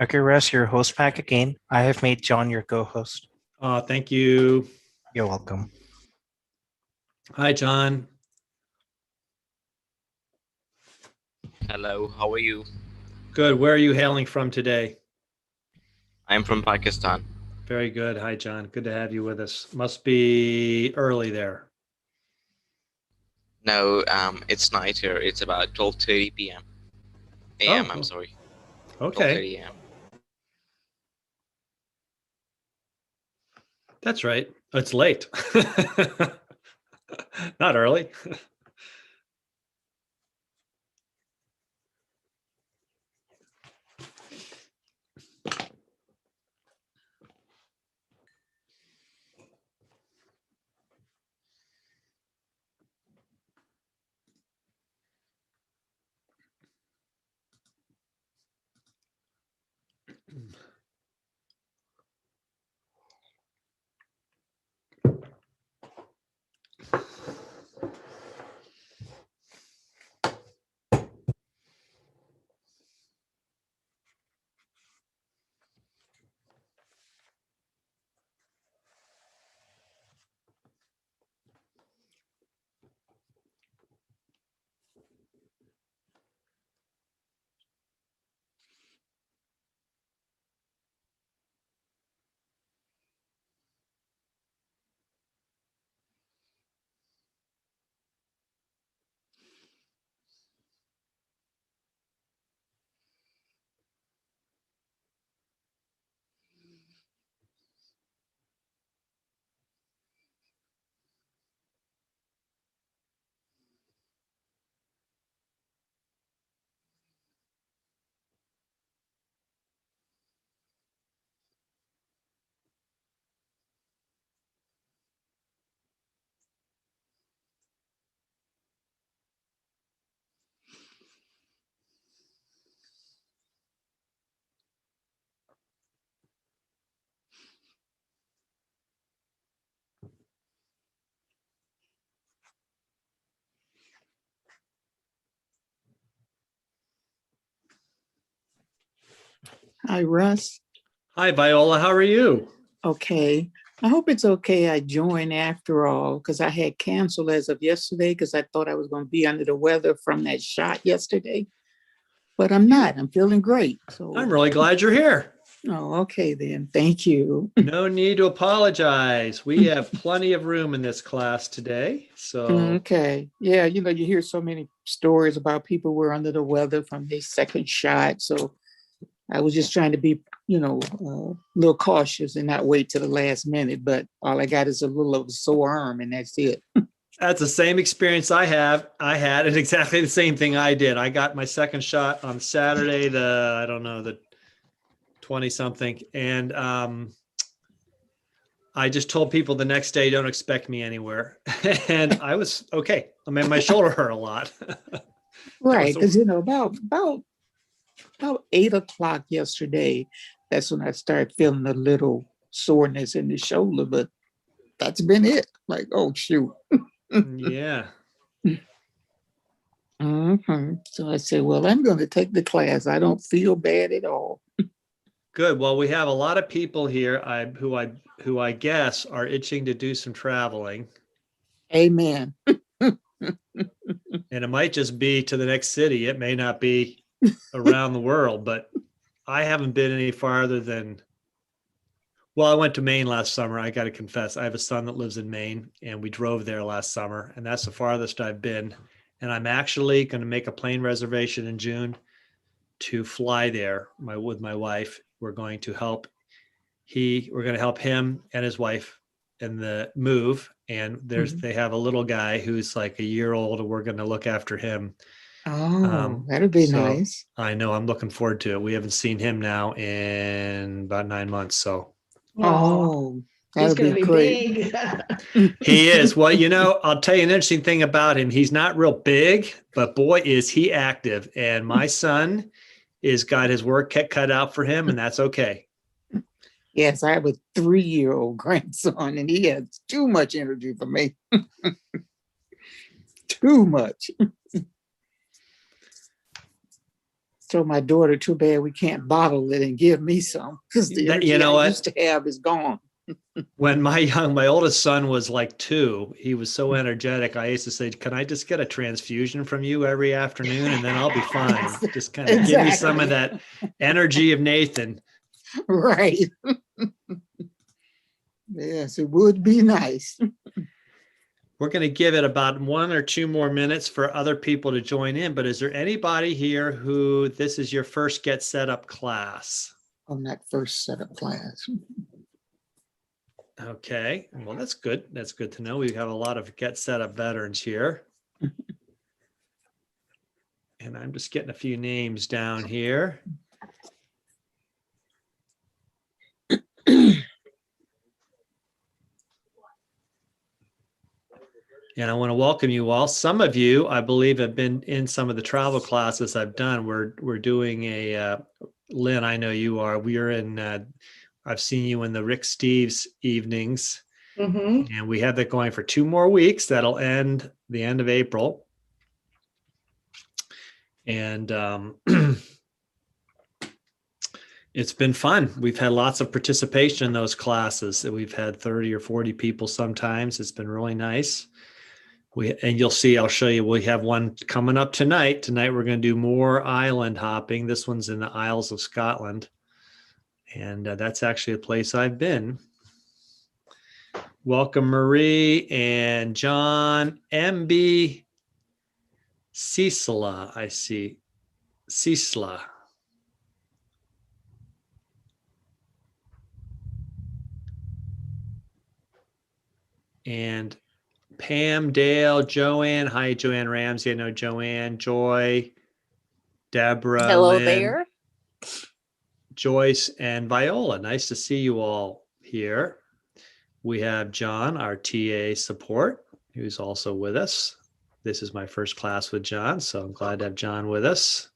Okay, Russ, your host back again. I have made John your co-host. Thank you. You're welcome. Hi, John. Hello, how are you? Good. Where are you hailing from today? I'm from Pakistan. Very good. Hi, John. Good to have you with us. Must be early there. No, it's night here. It's about 12:30 p.m. AM, I'm sorry. Okay. 12:30 a.m. That's right. It's late. Not early. Hi, Russ. Hi, Viola. How are you? Okay. I hope it's okay I joined after all because I had canceled as of yesterday because I thought I was going to be under the weather from that shot yesterday. But I'm not. I'm feeling great. So I'm really glad you're here. Oh, okay then. Thank you. No need to apologize. We have plenty of room in this class today. So Okay. Yeah, you hear so many stories about people who were under the weather from their second shot. So I was just trying to be, a little cautious and not wait till the last minute. But all I got is a little of a sore arm, and that's it. that's the same experience I had, and exactly the same thing I did. I got my second shot on Saturday, the 20 something. And I just told people the next day, don't expect me anywhere. And I was okay. I mean, my shoulder hurt a lot. Right. Because, about 8 o'clock yesterday, that's when I started feeling a little soreness in the shoulder, but that's been it. Like, oh, shoot. Yeah. Mm-hmm. So I said, well, I'm going to take the class. I don't feel bad at all. Good. Well, we have a lot of people here who I guess are itching to do some traveling. Amen. And it might just be to the next city. It may not be around the world, but I haven't been any farther than, well, I went to Maine last summer. I got to confess, I have a son that lives in Maine, and we drove there last summer, and that's the farthest I've been. And I'm actually going to make a plane reservation in June to fly there with my wife. We're going to help him and his wife in the move. And they have a little guy who's like a year old, and we're going to look after him. Oh, that'd be nice. I know. I'm looking forward to it. We haven't seen him now in about 9 months. So, that'd be great. Big. He is. Well, I'll tell you an interesting thing about him. He's not real big, but boy, is he active. And my son is got his work cut out for him, and that's okay. Yes, I have a 3-year-old grandson, and he has too much energy for me. Too much. So my daughter, too bad we can't bottle it and give me some, because the That, you energy know I what? used to have is gone. When my oldest son was like 2, he was so energetic. I used to say, "Can I just get a transfusion from you every afternoon, and then I'll be fine? Just kind of give me some of that energy of Nathan." Right. Yes, it would be nice. We're going to give it about 1 or 2 more minutes for other people to join in. But is there anybody here who this is your first Get Set Up class? On that first set of class. Okay, well, that's good. That's good to know. We have a lot of Get Set Up veterans here. And I'm just getting a few names down here. And I want to welcome you all. Some of you, I believe, have been in some of the travel classes I've done. We're doing a Lynn, I know you are. We are in. I've seen you in the Rick Steves evenings, and we have that going for 2 more weeks. That'll end the end of April, and it's been fun. We've had lots of participation in those classes. We've had 30 or 40 people sometimes. It's been really nice. And you'll see, I'll show you, we have one coming up tonight. Tonight, we're going to do more island hopping. This one's in the Isles of Scotland. And that's actually a place I've been. Welcome, Marie and John. MB Cecila, I see. Cecila. And Pam, Dale, Joanne. Hi, Joanne Ramsey. I know Joanne, Joy, Deborah, Hello Lynn, there. Joyce, and Viola. Nice to see you all here. We have John, our TA support, who's also with us. This is my first class with John, so I'm glad to have John with us.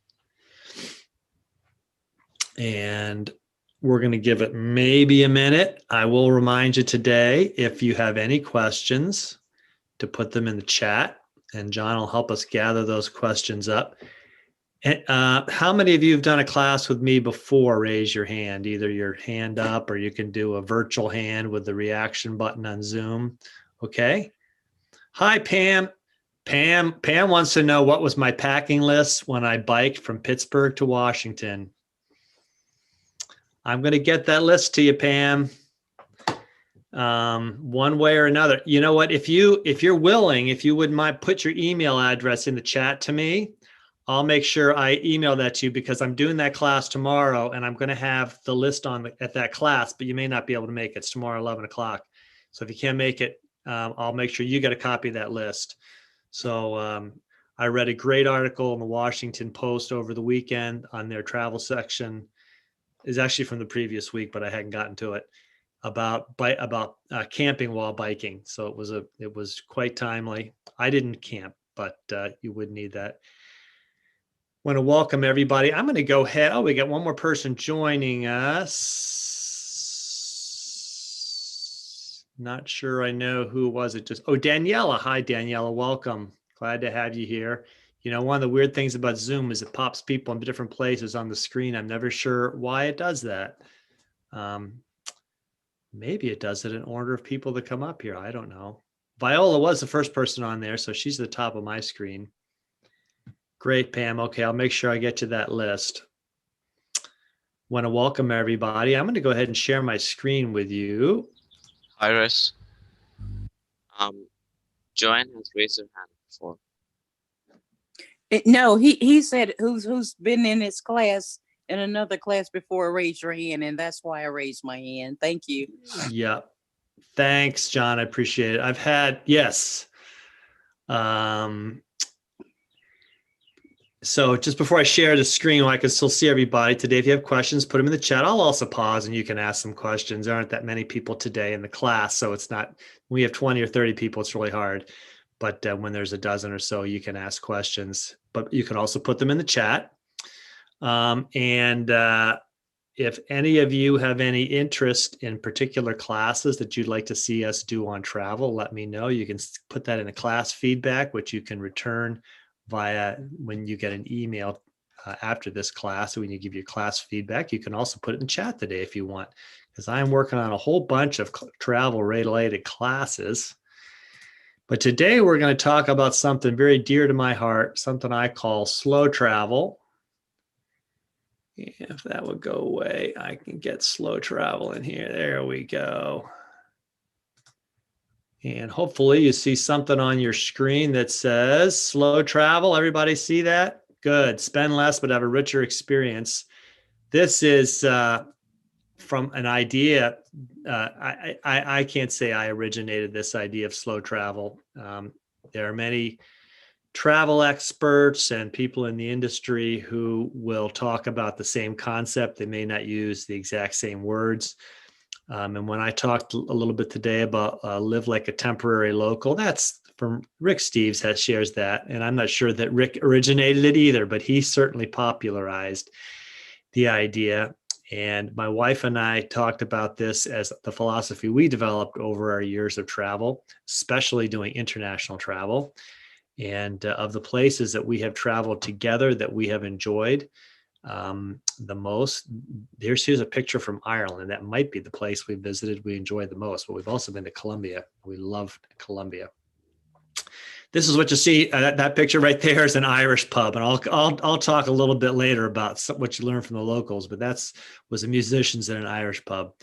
And we're going to give it maybe a minute. I will remind you today, if you have any questions, to put them in the chat, and John will help us gather those questions up. And, how many of you have done a class with me before? Raise your hand, either your hand up, or you can do a virtual hand with the reaction button on Zoom. Okay. Hi, Pam. Pam wants to know what was my packing list when I biked from Pittsburgh to Washington. I'm going to get that list to you, Pam. One way or another. You know what? If you're willing, if you wouldn't mind, put your email address in the chat to me. I'll make sure I email that to you, because I'm doing that class tomorrow, and I'm going to have the list on at that class, but you may not be able to make it. It's tomorrow, 11 o'clock. So if you can't make it, I'll make sure you get a copy of that list. So I read a great article in the Washington Post over the weekend on their travel section. It's actually from the previous week, but I hadn't gotten to it, about camping while biking. So it was quite timely. I didn't camp, but you would need that. Want to welcome everybody. I'm going to go ahead. Oh, we got one more person joining us. Not sure I know who was it. Daniela. Hi, Daniela. Welcome. Glad to have you here. You know, one of the weird things about Zoom is it pops people in different places on the screen. I'm never sure why it does that. Maybe it does it in order of people that come up here. I don't know. Viola was the first person on there, so she's at the top of my screen. Great, Pam. Okay, I'll make sure I get to that list. Want to welcome everybody. I'm going to go ahead and share my screen with you. Iris. Joanne has raised her hand before. No, he said who's been in his class, in another class before, raise your hand, and that's why I raised my hand. Thank you. Yeah. Thanks, John. I appreciate it. I've had, yes. So just before I share the screen, I can still see everybody today. If you have questions, put them in the chat. I'll also pause and you can ask some questions. There aren't that many people today in the class, so it's not, when we have 20 or 30 people, it's really hard. But when there's a dozen or so, you can ask questions, but you can also put them in the chat. if any of you have any interest in particular classes that you'd like to see us do on travel, let me know. You can put that in the class feedback, which you can return via when you get an email after this class. When you give your class feedback, you can also put it in chat today if you want, because I'm working on a whole bunch of travel related classes. But today we're going to talk about something very dear to my heart, something I call slow travel. If that would go away, I can get slow travel in here. There we go. And hopefully you see something on your screen that says slow travel. Everybody see that? Good. Spend less, but have a richer experience. This is from an idea. I can't say I originated this idea of slow travel. There are many travel experts and people in the industry who will talk about the same concept. They may not use the exact same words. And when I talked a little bit today about live like a temporary local, that's from Rick Steves shares that. And I'm not sure that Rick originated it either, but he certainly popularized the idea. And my wife and I talked about this as the philosophy we developed over our years of travel, especially doing international travel. And of the places that we have traveled together that we have enjoyed the most, here's a picture from Ireland. That might be the place we visited, we enjoyed the most, but we've also been to Colombia. We loved Colombia. This is what you see. That picture right there is an Irish pub, and I'll talk a little bit later about what you learn from the locals. But was the musicians in an Irish pub.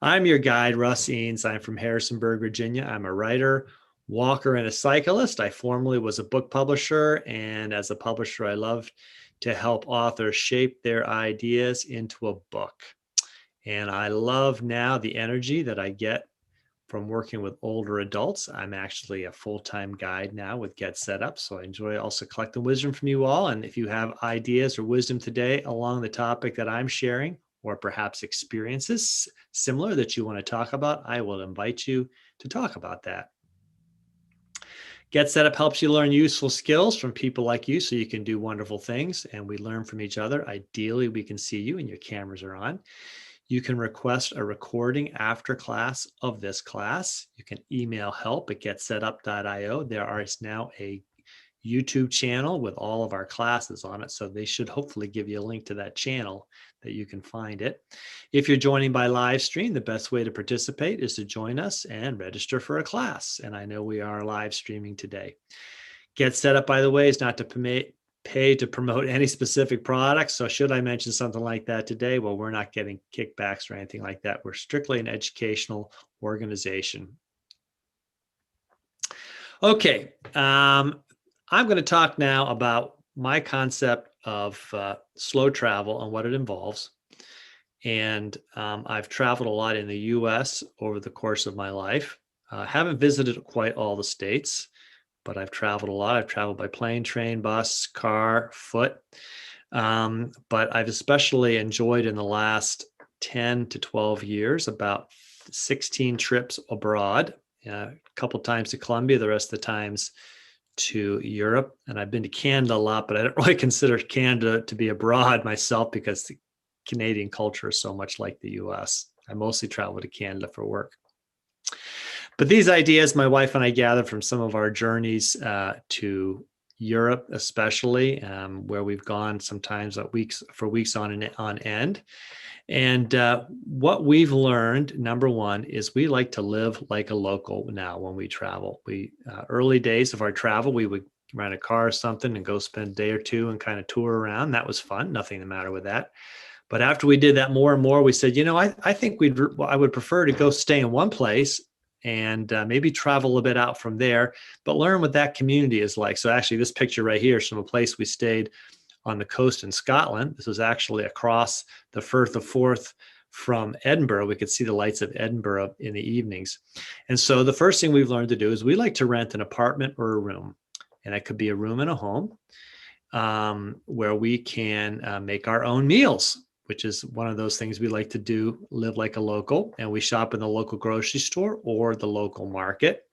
I'm your guide, Russ Eanes. I'm from Harrisonburg, Virginia. I'm a writer, walker, and a cyclist. I formerly was a book publisher, and as a publisher, I love to help authors shape their ideas into a book. And I love now the energy that I get from working with older adults. I'm actually a full-time guide now with Get Set Up, so I enjoy also collecting wisdom from you all. And if you have ideas or wisdom today along the topic that I'm sharing, or perhaps experiences similar that you want to talk about, I will invite you to talk about that. Get Set Up helps you learn useful skills from people like you so you can do wonderful things, and we learn from each other. Ideally, we can see you and your cameras are on. You can request a recording after class of this class. You can email help@getsetup.io. There is now a YouTube channel with all of our classes on it, so they should hopefully give you a link to that channel that you can find it. If you're joining by live stream, the best way to participate is to join us and register for a class. And I know we are live streaming today. Get Set Up, by the way, is not to pay to promote any specific products. So should I mention something like that today? Well, we're not getting kickbacks or anything like that. We're strictly an educational organization. Okay. I'm going to talk now about my concept of slow travel and what it involves. And I've traveled a lot in the US over the course of my life. Haven't visited quite all the states, but I've traveled a lot. I've traveled by plane, train, bus, car, foot. But I've especially enjoyed in the last 10 to 12 years about 16 trips abroad, a couple times to Colombia, the rest of the times to Europe. And I've been to Canada a lot, but I don't really consider Canada to be abroad myself because the Canadian culture is so much like the US. I mostly travel to Canada for work. But these ideas my wife and I gathered from some of our journeys to Europe, especially where we've gone sometimes for weeks on end. And what we've learned, number one, is we like to live like a local now when we travel. Early days of our travel, we would rent a car or something and go spend a day or two and kind of tour around. That was fun. Nothing the matter with that. But after we did that more and more, we said, I think I would prefer to go stay in one place and maybe travel a bit out from there, but learn what that community is like. So actually this picture right here is from a place we stayed on the coast in Scotland. This was actually across the Firth of Forth from Edinburgh. We could see the lights of Edinburgh in the evenings. And so the first thing we've learned to do is we like to rent an apartment or a room. And it could be a room in a home where we can make our own meals, which is one of those things we like to do, live like a local. And we shop in the local grocery store or the local market.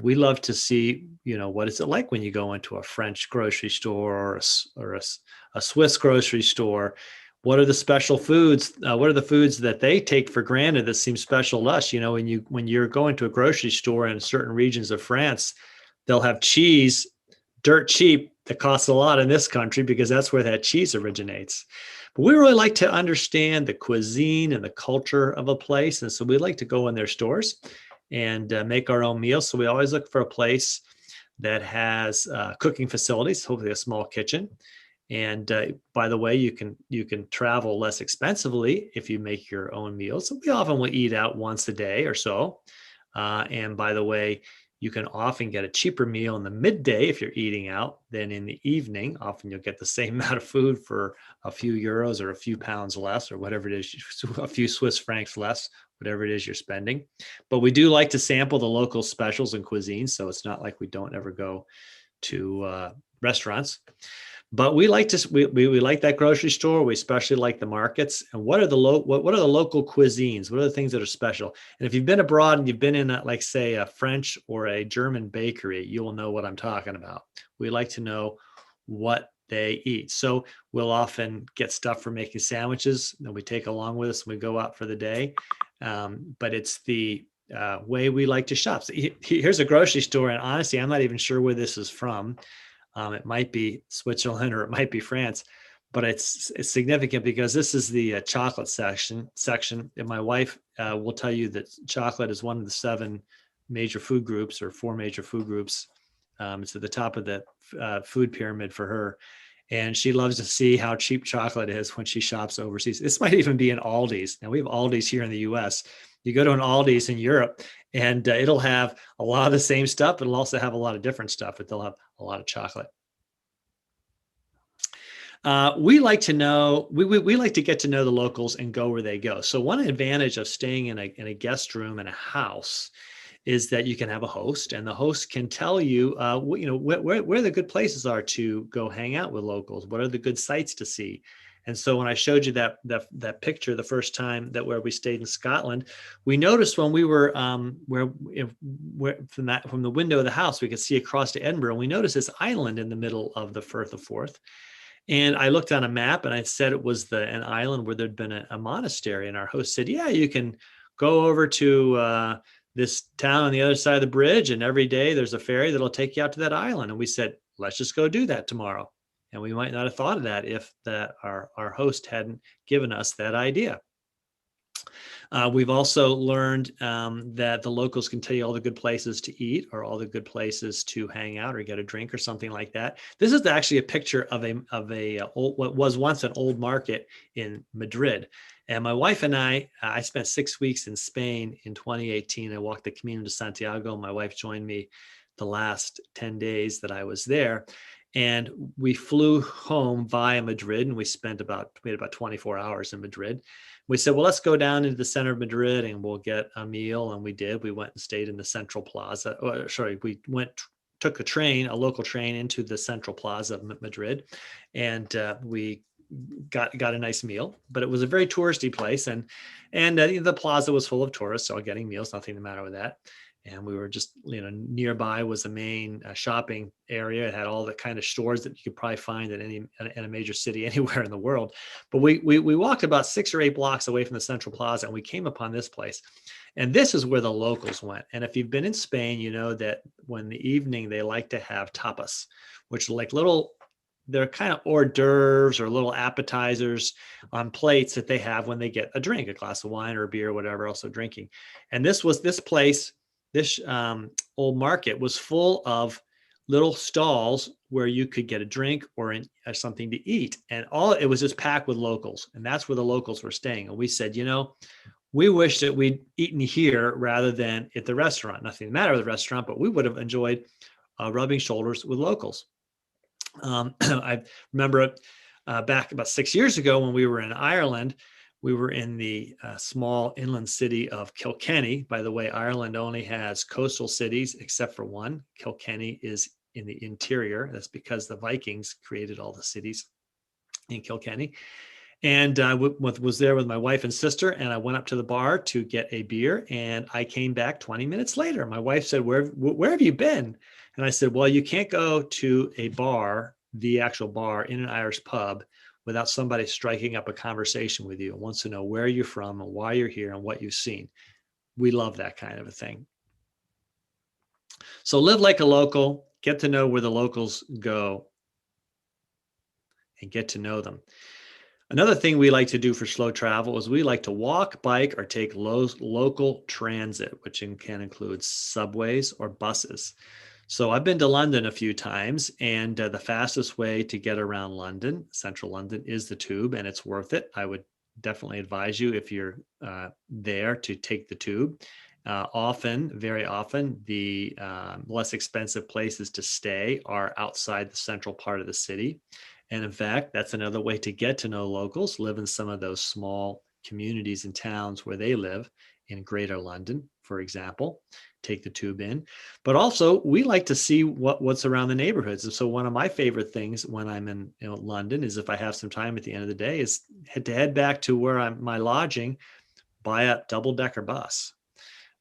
We love to see, what is it like when you go into a French grocery store or a Swiss grocery store? What are the special foods? What are the foods that they take for granted that seem special to us? When you're going to a grocery store in certain regions of France, they'll have cheese dirt cheap that costs a lot in this country because that's where that cheese originates. But we really like to understand the cuisine and the culture of a place. And so we like to go in their stores and make our own meals. So we always look for a place that has cooking facilities, hopefully a small kitchen. And by the way, you can travel less expensively if you make your own meals. So we often will eat out once a day or so. And by the way, you can often get a cheaper meal in the midday if you're eating out than in the evening. Often you'll get the same amount of food for a few euros or a few pounds less, or whatever it is, a few Swiss francs less, whatever it is you're spending. But we do like to sample the local specials and cuisines. So it's not like we don't ever go to restaurants. But we like we like that grocery store. We especially like the markets. And what are the local cuisines? What are the things that are special? And if you've been abroad and you've been in like say a French or a German bakery, you will know what I'm talking about. We like to know what they eat. So we'll often get stuff for making sandwiches that we take along with us when we go out for the day. But it's the way we like to shop. So here's a grocery store, and honestly, I'm not even sure where this is from. It might be Switzerland or it might be France, but it's significant because this is the chocolate section. And my wife will tell you that chocolate is one of the 7 major food groups or 4 major food groups. It's at the top of the food pyramid for her. And she loves to see how cheap chocolate is when she shops overseas. This might even be in Aldi's. Now we have Aldi's here in the US. You go to an Aldi's in Europe and it'll have a lot of the same stuff, but it'll also have a lot of different stuff, but they'll have a lot of chocolate. We like to know, we like to get to know the locals and go where they go. So one advantage of staying in a guest room in a house is that you can have a host, and the host can tell you, where the good places are to go hang out with locals. What are the good sites to see? And so when I showed you that picture the first time where we stayed in Scotland, we noticed when we were from the window of the house, we could see across to Edinburgh. And we noticed this island in the middle of the Firth of Forth. And I looked on a map and I said it was an island where there'd been a monastery. And our host said, yeah, you can go over to this town on the other side of the bridge, and every day there's a ferry that'll take you out to that island. And we said, let's just go do that tomorrow. And we might not have thought of that if our host hadn't given us that idea. We've also learned that the locals can tell you all the good places to eat or all the good places to hang out or get a drink or something like that. This is actually a picture of what was once an old market in Madrid. And my wife and I spent 6 weeks in Spain in 2018. I walked the Camino de Santiago. My wife joined me the last 10 days that I was there. And we flew home via Madrid, and we made about 24 hours in Madrid. We said, well, let's go down into the center of Madrid and we'll get a meal. And we did. We went and stayed in the Central Plaza. Took a local train into the Central Plaza of Madrid, and we got a nice meal. But it was a very touristy place, and the plaza was full of tourists, all getting meals, nothing the matter with that. And we were just, nearby was the main shopping area. It had all the kind of stores that you could probably find in a major city anywhere in the world. But we walked about 6 or 8 blocks away from the Central Plaza, and we came upon this place. And this is where the locals went. And if you've been in Spain, you know that when the evening they like to have tapas, which are like they're kind of hors d'oeuvres or little appetizers on plates that they have when they get a drink, a glass of wine or a beer or whatever else they're drinking. And this place. This old market was full of little stalls where you could get a drink or something to eat. And it was just packed with locals. And that's where the locals were staying. And we said, we wish that we'd eaten here rather than at the restaurant. Nothing the matter with the restaurant, but we would have enjoyed rubbing shoulders with locals. I remember back about 6 years ago when we were in Ireland. We were in the small inland city of Kilkenny. By the way, Ireland only has coastal cities except for one. Kilkenny is in the interior. That's because the Vikings created all the cities in Kilkenny. And I was there with my wife and sister, and I went up to the bar to get a beer, and I came back 20 minutes later. My wife said, where have you been? And I said, well, you can't go to a bar, the actual bar in an Irish pub, without somebody striking up a conversation with you and wants to know where you're from and why you're here and what you've seen. We love that kind of a thing. So live like a local, get to know where the locals go and get to know them. Another thing we like to do for slow travel is we like to walk, bike, or take local transit, which can include subways or buses. So I've been to London a few times, and the fastest way to get around London, central London, is the tube, and it's worth it. I would definitely advise you, if you're there, to take the tube. Very often, the less expensive places to stay are outside the central part of the city. And in fact, that's another way to get to know locals, live in some of those small communities and towns where they live in Greater London, for example, take the tube in. But also, we like to see what's around the neighborhoods. And so one of my favorite things when I'm in London is, if I have some time at the end of the day, is head back to where my lodging, buy a double-decker bus.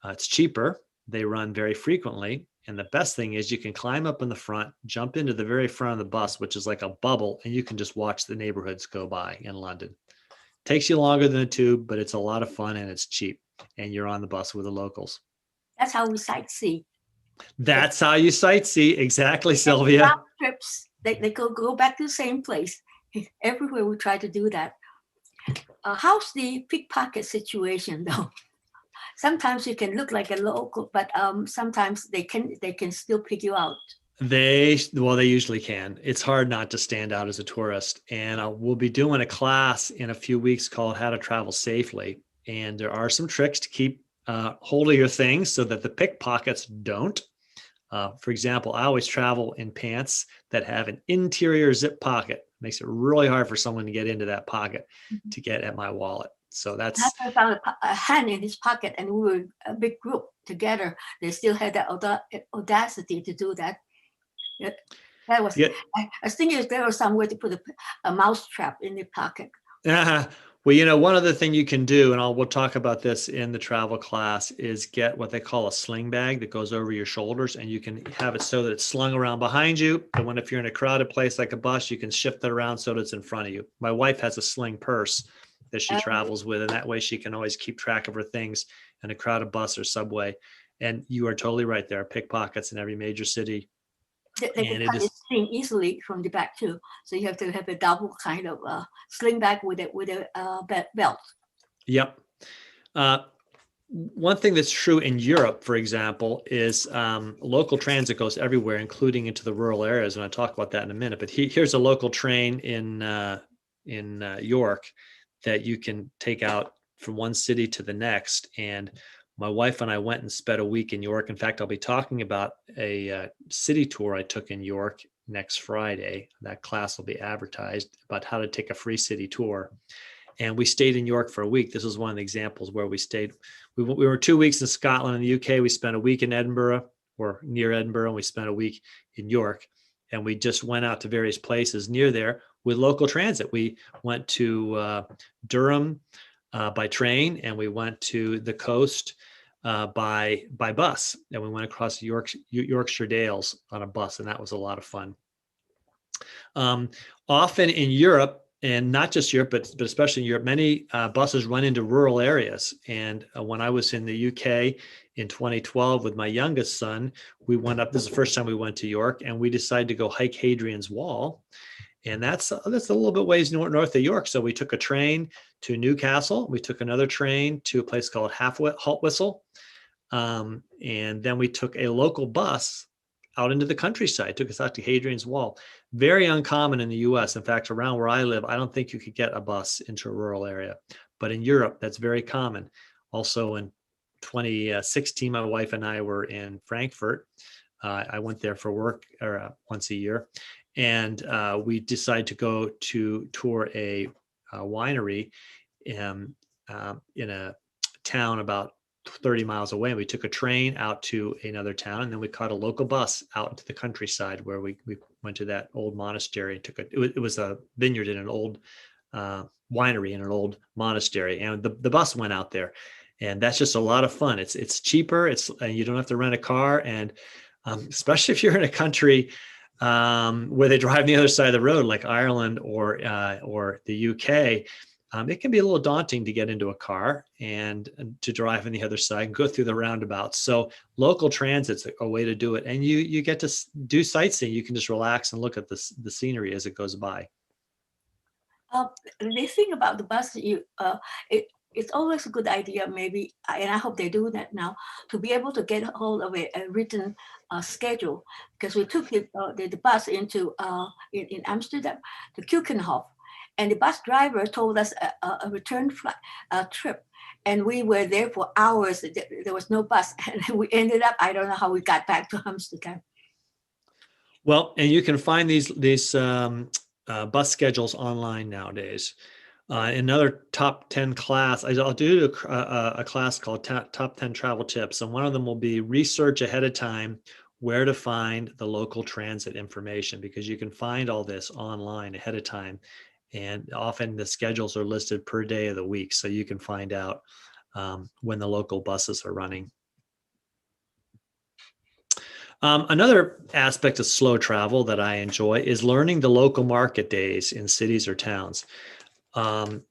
It's cheaper. They run very frequently. And the best thing is you can climb up in the front, jump into the very front of the bus, which is like a bubble, and you can just watch the neighborhoods go by in London. Takes you longer than a tube, but it's a lot of fun and it's cheap. And you're on the bus with the locals. That's how we sightsee. That's how you sightsee. Exactly, Sylvia. Round trips, they go back to the same place. Everywhere we try to do that. How's the pickpocket situation though? Sometimes you can look like a local, but sometimes they can still pick you out. They usually can. It's hard not to stand out as a tourist. And we'll be doing a class in a few weeks called How to Travel Safely. And there are some tricks to keep hold of your things so that the pickpockets don't. For example, I always travel in pants that have an interior zip pocket. Makes it really hard for someone to get into that pocket to get at my wallet. So that's. I found a hand in his pocket, and we were a big group together. They still had the audacity to do that. That was. Yeah. I was thinking if there was some way to put a mouse trap in the pocket. Well, one other thing you can do, and we'll talk about this in the travel class, is get what they call a sling bag that goes over your shoulders, and you can have it so that it's slung around behind you. And if you're in a crowded place like a bus, you can shift it around so that it's in front of you. My wife has a sling purse that she travels with, and that way she can always keep track of her things in a crowded bus or subway. And you are totally right. There are pickpockets in every major city. They can cut the sling easily from the back too. So you have to have a double kind of sling bag with a belt. Yep. One thing that's true in Europe, for example, is local transit goes everywhere, including into the rural areas. And I'll talk about that in a minute. But here's a local train in York that you can take out from one city to the next. And my wife and I went and spent a week in York. In fact, I'll be talking about a city tour I took in York next Friday. That class will be advertised about how to take a free city tour. And we stayed in York for a week. This is one of the examples where we stayed. We were 2 weeks in Scotland and the UK. We spent a week in Edinburgh or near Edinburgh, and we spent a week in York. And we just went out to various places near there with local transit. We went to Durham by train, and we went to the coast by bus, and we went across Yorkshire Dales on a bus, and that was a lot of fun. Often in Europe, and not just Europe, but especially in Europe, many buses run into rural areas. And when I was in the UK in 2012 with my youngest son, we went up. This is the first time we went to York, and we decided to go hike Hadrian's Wall. And that's a little bit ways north of York. So we took a train to Newcastle. We took another train to a place called Haltwhistle. And then we took a local bus out into the countryside, took us out to Hadrian's Wall. Very uncommon in the US. In fact, around where I live, I don't think you could get a bus into a rural area. But in Europe, that's very common. Also in 2016, my wife and I were in Frankfurt. I went there for work once a year. And we decided to go to tour a winery in a town about 30 miles away. And we took a train out to another town, and then we caught a local bus out into the countryside where we went to that old monastery. It was a vineyard in an old winery in an old monastery, and the bus went out there, and that's just a lot of fun. It's cheaper. And you don't have to rent a car, and especially if you're in a country where they drive on the other side of the road, like Ireland or the UK, it can be a little daunting to get into a car and to drive on the other side and go through the roundabouts. So local transit's a way to do it, and you get to do sightseeing. You can just relax and look at the scenery as it goes by. The thing about the bus, it's always a good idea, maybe, and I hope they do that now, to be able to get a hold of a written schedule, because we took the bus into in Amsterdam to Keukenhof, and the bus driver told us a return flight trip, and we were there for hours. There was no bus, and we ended up, I don't know how we got back to Amsterdam. Well, and you can find these bus schedules online nowadays. Another top 10 class, I'll do a class called Top 10 Travel Tips. And one of them will be research ahead of time where to find the local transit information, because you can find all this online ahead of time. And often the schedules are listed per day of the week. So you can find out when the local buses are running. Another aspect of slow travel that I enjoy is learning the local market days in cities or towns.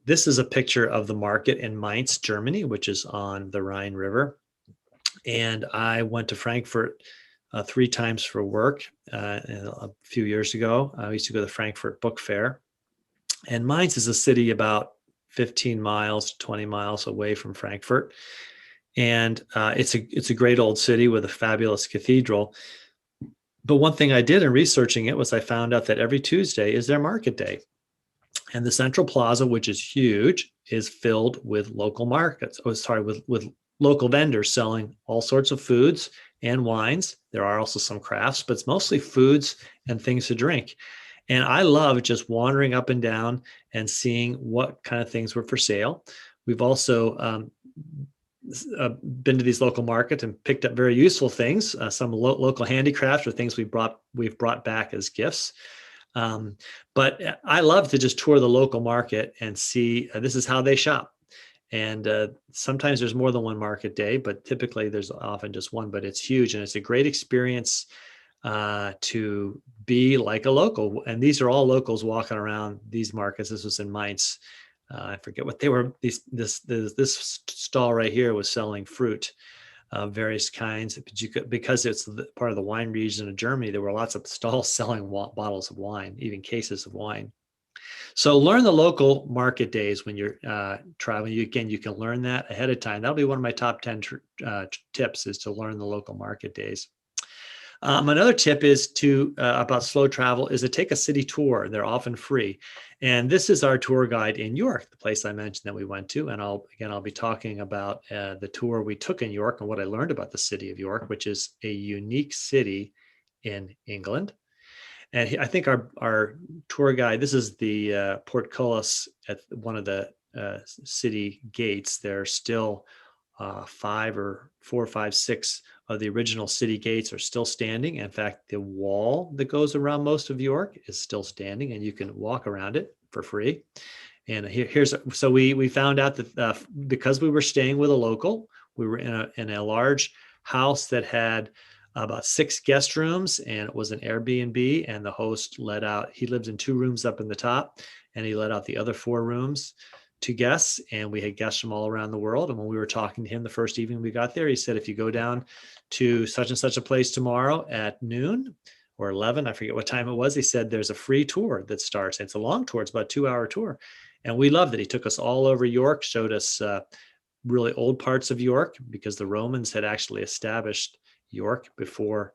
This is a picture of the market in Mainz, Germany, which is on the Rhine River. And I went to Frankfurt 3 times for work a few years ago. I used to go to the Frankfurt Book Fair. And Mainz is a city about 15 miles, 20 miles away from Frankfurt. And it's a great old city with a fabulous cathedral. But one thing I did in researching it was I found out that every Tuesday is their market day. And the Central Plaza, which is huge, is filled with local markets. With local vendors selling all sorts of foods and wines. There are also some crafts, but it's mostly foods and things to drink. And I love just wandering up and down and seeing what kind of things were for sale. We've also been to these local markets and picked up very useful things, some local handicrafts or things we've brought back as gifts. But I love to just tour the local market and see this is how they shop. And sometimes there's more than one market day, but typically there's often just one, but it's huge. And it's a great experience to be like a local. And these are all locals walking around these markets. This was in Mainz. I forget what they were. This stall right here was selling fruit of various kinds. But because it's part of the wine region of Germany, there were lots of stalls selling bottles of wine, even cases of wine. So learn the local market days when you're traveling. You can learn that ahead of time. That'll be one of my top 10 tips, is to learn the local market days. Another tip is about slow travel is to take a city tour. They're often free. And this is our tour guide in York, the place I mentioned that we went to. And I'll be talking about the tour we took in York and what I learned about the city of York, which is a unique city in England. And I think our tour guide, this is the portcullis at one of the city gates. There are still 4, 5, 6 of the original city gates are still standing. In fact, the wall that goes around most of York is still standing, and you can walk around it for free. And so we found out that because we were staying with a local, we were in a large house that had about 6 guest rooms, and it was an Airbnb, and the host he lives in 2 rooms up in the top, and he let out the other 4 rooms to guests, and we had guests from all around the world. And when we were talking to him the first evening we got there, he said, if you go down to such and such a place tomorrow at noon or 11, I forget what time it was, he said, there's a free tour that starts. It's a long tour. It's about a 2-hour tour. And we loved it. He took us all over York, showed us really old parts of York, because the Romans had actually established York before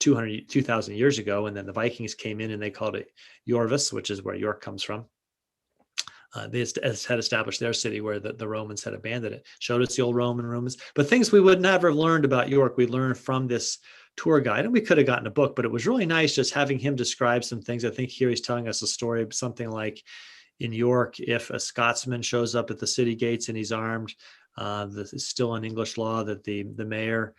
2,000 years ago. And then the Vikings came in and they called it Jorvis, which is where York comes from. They had established their city where the Romans had abandoned it. Showed us the old Roman ruins, but things we would never have learned about York, we learned from this tour guide. And we could have gotten a book, but it was really nice just having him describe some things. I think here he's telling us a story of something like, in York, if a Scotsman shows up at the city gates and he's armed, this is still in English law that the mayor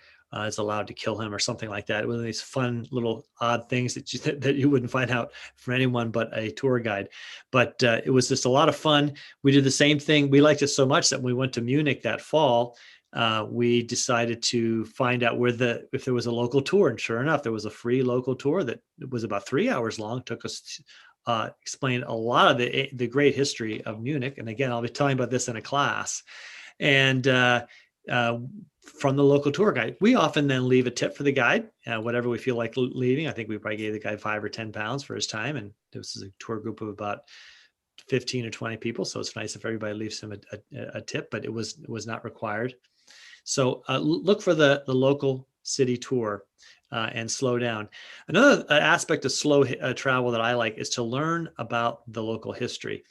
is allowed to kill him or something like that. It was these fun little odd things that you wouldn't find out from anyone but a tour guide. But it was just a lot of fun. We did the same thing. We liked it so much that when we went to Munich that fall, we decided to find out if there was a local tour. And sure enough, there was a free local tour that was about 3 hours long, took us explain a lot of the great history of Munich. And again, I'll be telling about this in a class. And from the local tour guide, we often then leave a tip for the guide, whatever we feel like leaving. I think we probably gave the guy 5 or 10 pounds for his time. And this is a tour group of about 15 or 20 people. So it's nice if everybody leaves him a tip, but it was not required. So look for the local city tour and slow down. Another aspect of slow travel that I like is to learn about the local history.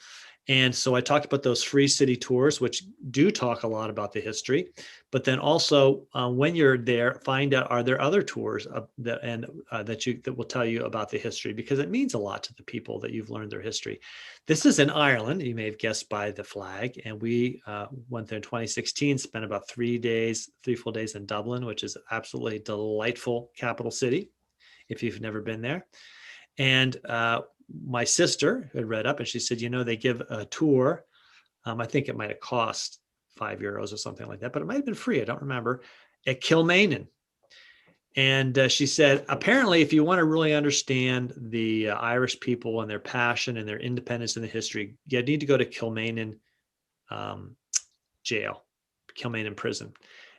And so I talked about those free city tours, which do talk a lot about the history, but then also when you're there, find out, are there other tours that will tell you about the history, because it means a lot to the people that you've learned their history. This is in Ireland, you may have guessed by the flag. And we went there in 2016, spent about 3 full days in Dublin, which is absolutely delightful capital city, if you've never been there. And my sister had read up and she said, they give a tour. I think it might have cost €5 or something like that, but it might have been free. I don't remember, at Kilmainham. And she said, apparently, if you want to really understand the Irish people and their passion and their independence in the history, you need to go to Kilmainham jail, Kilmainham prison.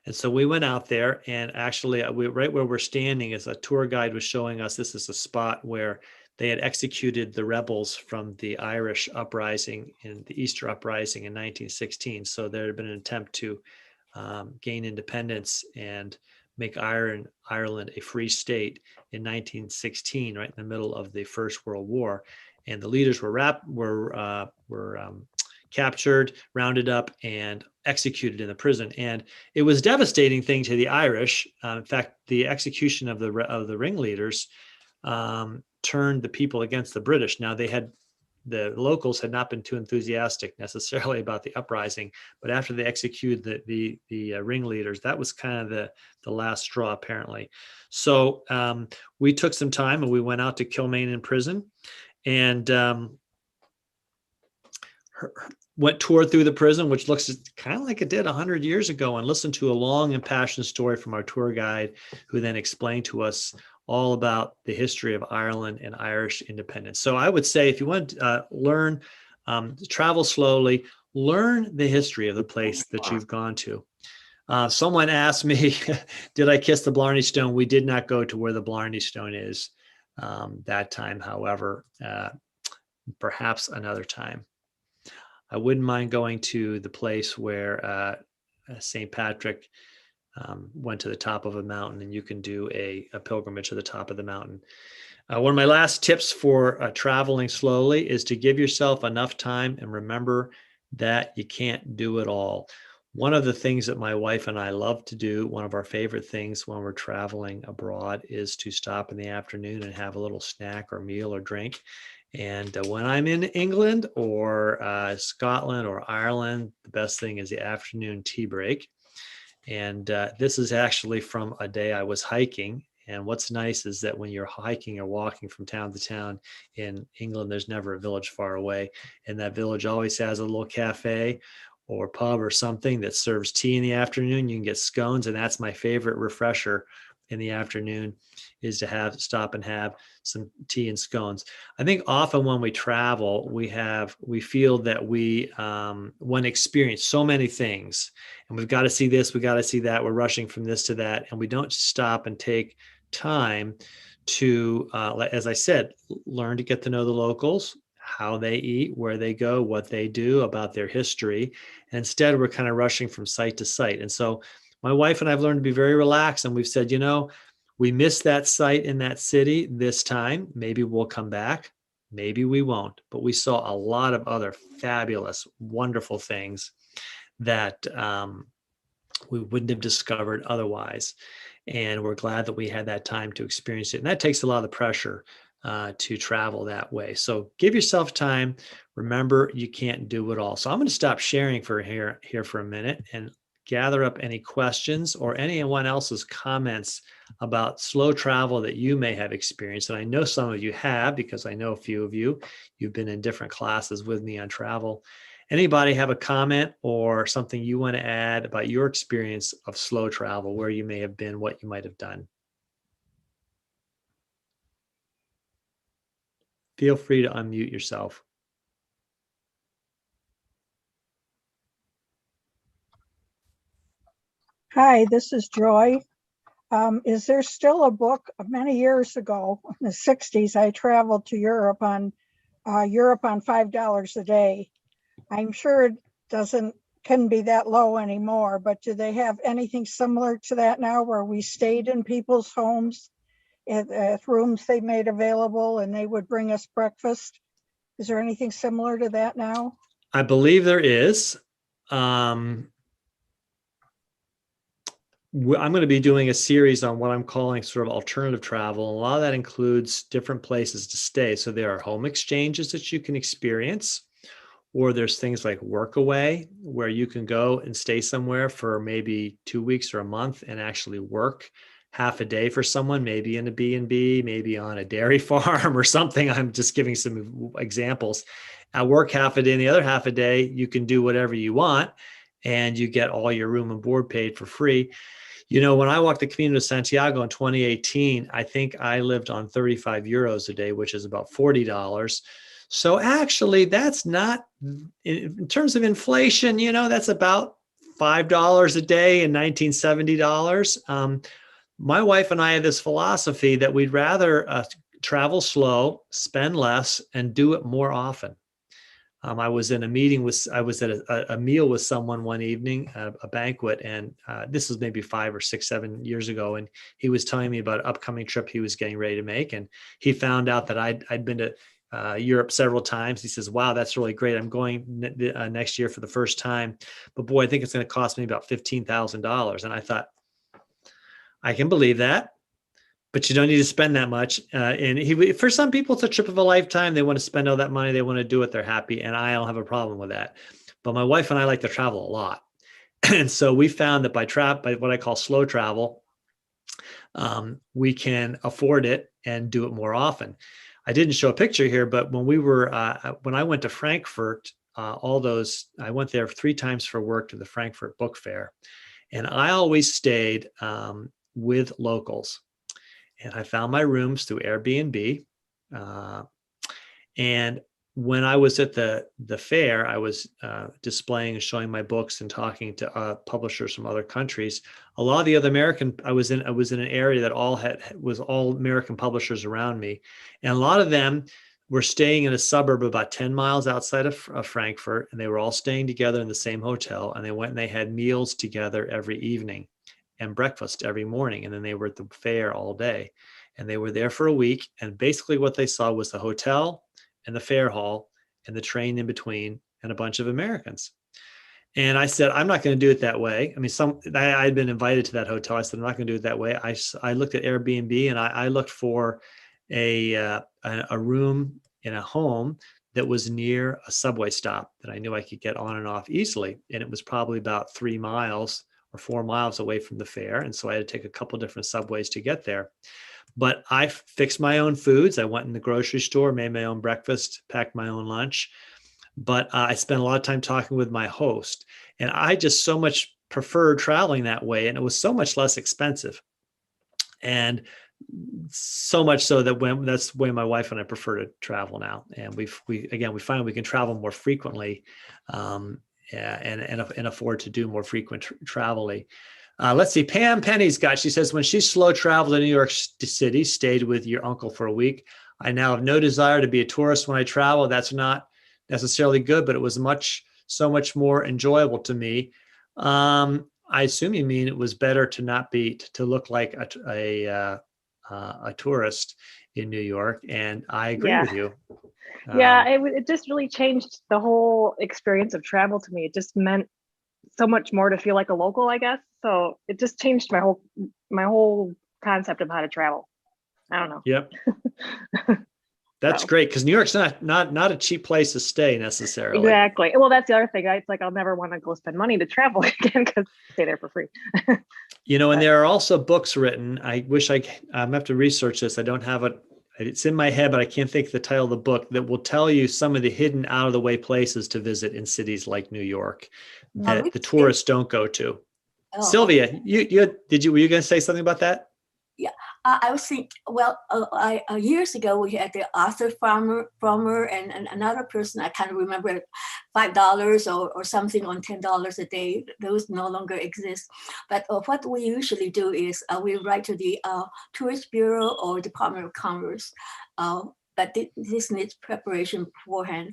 And so we went out there, and actually right where we're standing is a tour guide was showing us, this is a spot where they had executed the rebels from the Irish uprising in the Easter uprising in 1916. So there had been an attempt to gain independence and make Ireland a free state in 1916, right in the middle of the First World War. And the leaders were captured, rounded up, and executed in the prison. And it was a devastating thing to the Irish. In fact, the execution of the ringleaders turned the people against the British. Now, the locals had not been too enthusiastic necessarily about the uprising, but after they executed the ringleaders, that was kind of the last straw, apparently. So we took some time and we went out to Kilmainham prison and toured through the prison, which looks kind of like it did 100 years ago, and listened to a long impassioned story from our tour guide, who then explained to us all about the history of Ireland and Irish independence. So I would say, if you want to learn, travel slowly, learn the history of the place that you've gone to. Someone asked me, did I kiss the Blarney Stone? We did not go to where the Blarney Stone is that time. However, perhaps another time. I wouldn't mind going to the place where St. Patrick went to the top of a mountain, and you can do a pilgrimage to the top of the mountain. One of my last tips for traveling slowly is to give yourself enough time and remember that you can't do it all. One of the things that my wife and I love to do, one of our favorite things when we're traveling abroad, is to stop in the afternoon and have a little snack or meal or drink. And when I'm in England or Scotland or Ireland, the best thing is the afternoon tea break. And this is actually from a day I was hiking. And what's nice is that when you're hiking or walking from town to town in England, there's never a village far away. And that village always has a little cafe or pub or something that serves tea in the afternoon. You can get scones. And that's my favorite refresher in the afternoon, is to stop and have some tea and scones. I think often when we travel, we feel that we want to experience so many things, and we've got to see this, we got to see that. We're rushing from this to that, and we don't stop and take time to, as I said, learn to get to know the locals, how they eat, where they go, what they do, about their history. And instead, we're kind of rushing from site to site. And so my wife and I have learned to be very relaxed, and we've said, we missed that site in that city this time. Maybe we'll come back. Maybe we won't. But we saw a lot of other fabulous, wonderful things that we wouldn't have discovered otherwise. And we're glad that we had that time to experience it. And that takes a lot of the pressure to travel that way. So give yourself time. Remember, you can't do it all. So I'm going to stop sharing here for a minute and gather up any questions or anyone else's comments about slow travel that you may have experienced. And I know some of you have, because I know a few of you've been in different classes with me on travel. Anybody have a comment or something you want to add about your experience of slow travel, where you may have been, what you might have done? Feel free to unmute yourself. Hi, this is Joy. Is there still a book? Many years ago, in the 60s, I traveled to Europe on $5 a day. I'm sure it couldn't be that low anymore, but do they have anything similar to that now, where we stayed in people's homes at rooms they made available and they would bring us breakfast? Is there anything similar to that now? I believe there is. I'm going to be doing a series on what I'm calling sort of alternative travel. A lot of that includes different places to stay. So there are home exchanges that you can experience, or there's things like Workaway, where you can go and stay somewhere for maybe 2 weeks or a month and actually work half a day for someone, maybe in a B&B, maybe on a dairy farm or something. I'm just giving some examples. I work half a day, and the other half a day, you can do whatever you want, and you get all your room and board paid for free. You know, when I walked the Camino de Santiago in 2018, I think I lived on 35 euros a day, which is about $40. So actually, that's not, in terms of inflation, you know, that's about $5 a day and $1970. My wife and I have this philosophy that we'd rather travel slow, spend less, and do it more often. I was in a meeting I was at a meal with someone one evening, a banquet, and this was maybe 5 or 6, 7 years ago. And he was telling me about an upcoming trip he was getting ready to make. And he found out that I'd been to Europe several times. He says, wow, that's really great. I'm going next year for the first time. But boy, I think it's going to cost me about $15,000. And I thought, I can believe that, but you don't need to spend that much. And for some people, it's a trip of a lifetime. They want to spend all that money. They want to do it. They're happy. And I don't have a problem with that. But my wife and I like to travel a lot. And so we found that by what I call slow travel, we can afford it and do it more often. I didn't show a picture here, but when I went to Frankfurt, I went there 3 times for work to the Frankfurt Book Fair. And I always stayed with locals. And I found my rooms through Airbnb. And when I was at the fair, I was displaying and showing my books and talking to publishers from other countries. A lot of the other I was in an area that was all American publishers around me. And a lot of them were staying in a suburb about 10 miles outside of Frankfurt. And they were all staying together in the same hotel. And they went and they had meals together every evening and breakfast every morning. And then they were at the fair all day. And they were there for a week. And basically what they saw was the hotel and the fair hall and the train in between and a bunch of Americans. And I said, I'm not going to do it that way. I mean, I had been invited to that hotel. I said, I'm not going to do it that way. I looked at Airbnb and I looked for a room in a home that was near a subway stop that I knew I could get on and off easily. And it was probably about 3 miles or 4 miles away from the fair. And so I had to take a couple different subways to get there. But I fixed my own foods. I went in the grocery store, made my own breakfast, packed my own lunch. But I spent a lot of time talking with my host. And I just so much preferred traveling that way. And it was so much less expensive. And so much so that that's the way my wife and I prefer to travel now. And we find we can travel more frequently and afford to do more frequent traveling. Let's see. Pam Penny's she says, when she slow traveled to New York City, stayed with your uncle for a week. I now have no desire to be a tourist when I travel. That's not necessarily good, but it was so much more enjoyable to me. I assume you mean it was better to look like a tourist in New York. And I agree with you. It just really changed the whole experience of travel to me. It just meant so much more to feel like a local, I guess. So it just changed my whole concept of how to travel. I don't know. Yep. That's great, because New York's not a cheap place to stay necessarily. Exactly. Well, that's the other thing. It's like I'll never want to go spend money to travel again because I stay there for free. And there are also books written. I wish I have to research this. I don't have it it's in my head, but I can't think of the title of the book, that will tell you some of the hidden out of the way places to visit in cities like New York that Rick the Steves- tourists don't go to. oh, Sylvia, were you going to say something about that? I was thinking, well, years ago we had the Arthur Farmer and another person, I can't remember, $5 or something on $10 a day. Those no longer exist. But what we usually do is we write to the Tourist Bureau or Department of Commerce. But this needs preparation beforehand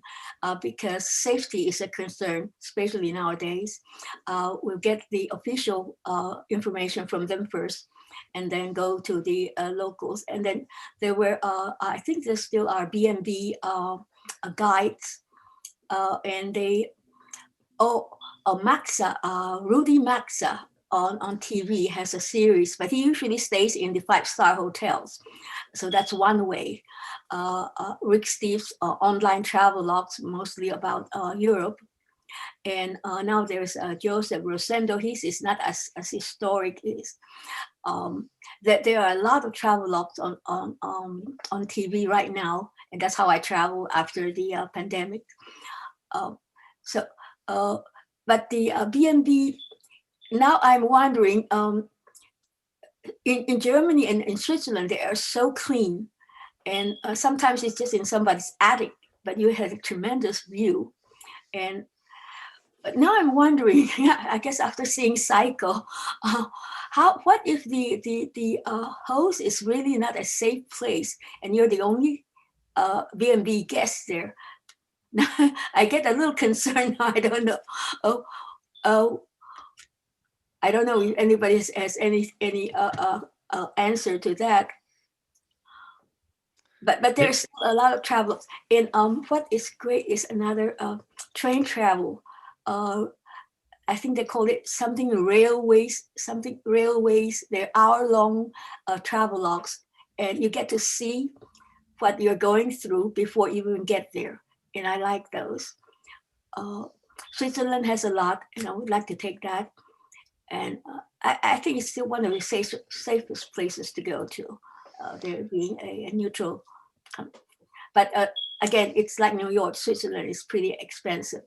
because safety is a concern, especially nowadays. We'll get the official information from them first, and then go to the locals. And then there were, I think there still are B&B guides, and they, Maxa, Rudy Maxa on TV has a series, but he usually stays in the 5-star hotels. So that's one way. Rick Steves' online travel logs, mostly about Europe. And now there's Joseph Rosendo. His is not as historic as that there are a lot of travel logs on TV right now, and that's how I travel after the pandemic. But the B&B, now I'm wondering, in Germany and in Switzerland, they are so clean, and sometimes it's just in somebody's attic, but you have a tremendous view. And but now I'm wondering, I guess after seeing Psycho, what if the host is really not a safe place and you're the only B&B guest there? I get a little concerned now. I don't know. I don't know if anybody has any answer to that. But there's a lot of travel. And what is great is another train travel. I think they call it something railways. They're hour-long travel logs, and you get to see what you're going through before you even get there. And I like those. Switzerland has a lot, and I would like to take that. And I think it's still one of the safest places to go to. There being a neutral, but again, it's like New York. Switzerland is pretty expensive.